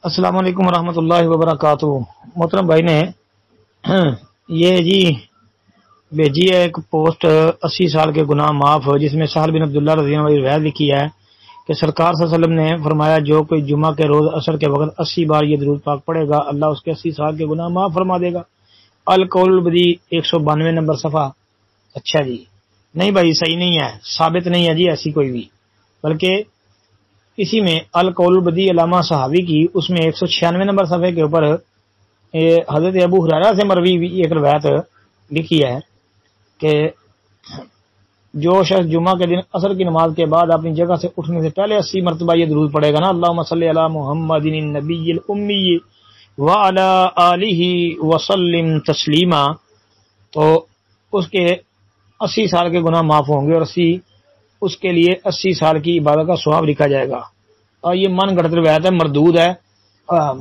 السلام علیکم ورحمۃ اللہ وبرکاتہ۔ محترم بھائی نے یہ بھیجی ہے ایک پوسٹ 80 سال کے گناہ معاف، جس میں سہل بن عبداللہ رضی اللہ عنہ روایت لکھی ہے کہ سرکار صلی اللہ علیہ وسلم نے فرمایا جو کوئی جمعہ کے روز عصر کے وقت 80 بار یہ درود پاک پڑھے گا اللہ اس کے 80 سال کے گناہ معاف فرما دے گا۔ القول البدی 192 نمبر صفحہ۔ اچھا جی، نہیں بھائی صحیح نہیں ہے، ثابت نہیں ہے جی ایسی کوئی بھی، بلکہ اسی میں القول البدی علامہ صحابی کی اس میں 196 نمبر صفحے کے اوپر حضرت ابو ہریرہ سے مروی ایک روایت لکھی ہے کہ جو شخص جمعہ کے دن عصر کی نماز کے بعد اپنی جگہ سے اٹھنے سے پہلے 80 مرتبہ یہ درود پڑھے گا نا، اللہم صلی علی محمد النبی الامی وعلی آلہ وسلم تسلیما، تو اس کے 80 سال کے گناہ معاف ہوں گے اور اس کے لیے 80 سال کی عبادت کا ثواب لکھا جائے گا۔ اور یہ من گھڑت روایت ہے، مردود ہے،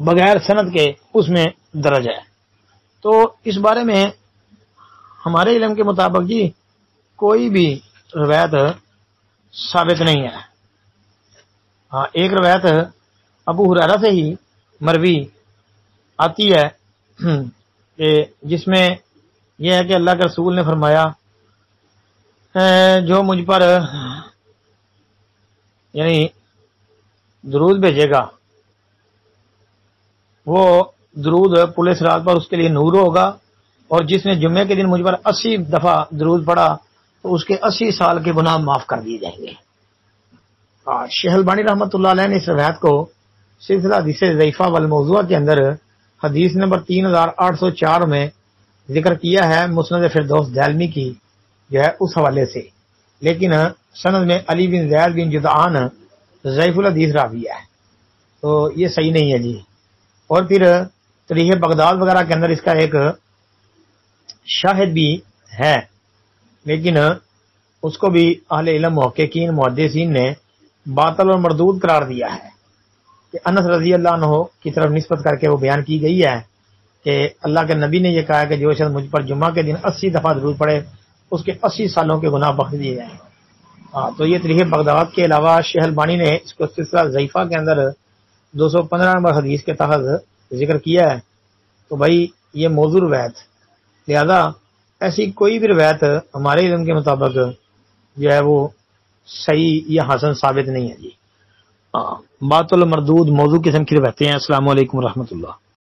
بغیر سند کے اس میں درج ہے۔ تو اس بارے میں ہمارے علم کے مطابق جی کوئی بھی روایت ثابت نہیں ہے۔ ہاں، ایک روایت ابو ہریرہ سے ہی مروی آتی ہے کہ جس میں یہ ہے کہ اللہ کے رسول نے فرمایا جو مجھ پر یعنی درود بھیجے گا وہ درود پل صراط پر اس کے لیے نور ہوگا، اور جس نے جمعے کے دن مجھ پر 80 دفعہ درود پڑھا تو اس کے 80 سال کے گناہ معاف کر دیے جائیں گے۔ شیخ البانی رحمۃ اللہ علیہ نے اس روایت کو سلسلہ حدیث ضعیفہ والموضوع کے اندر حدیث نمبر 3804 میں ذکر کیا ہے، مسند فردوس دارمی کی جو ہے اس حوالے سے، لیکن سند میں علی بن زید بن جدعان ضعیف الحدیث راوی ہے، تو یہ صحیح نہیں ہے جی۔ اور پھر تاریخ بغداد وغیرہ کے اندر اس کا ایک شاہد بھی ہے، لیکن اس کو بھی اہل علم محققین محدثین نے باطل اور مردود قرار دیا ہے کہ انس رضی اللہ عنہ کی طرف نسبت کر کے وہ بیان کی گئی ہے کہ اللہ کے نبی نے یہ کہا کہ جو شخص مجھ پر جمعہ کے دن 80 دفعہ درود پڑے اس کے 80 سالوں کے گناہ بخش دیے جائیں۔ تو یہ تاریخ بغداد کے علاوہ شیخ البانی نے اس کو سلسلہ ضعیفہ کے اندر 215 نمبر حدیث کے تحت ذکر کیا ہے۔ تو بھائی یہ موضوع روایت، لہذا ایسی کوئی بھی روایت ہمارے علم کے مطابق جو ہے وہ صحیح یا حسن ثابت نہیں ہے جی۔ باطل مردود موضوع قسم کی روایتیں ہیں۔ السلام علیکم ورحمۃ اللہ۔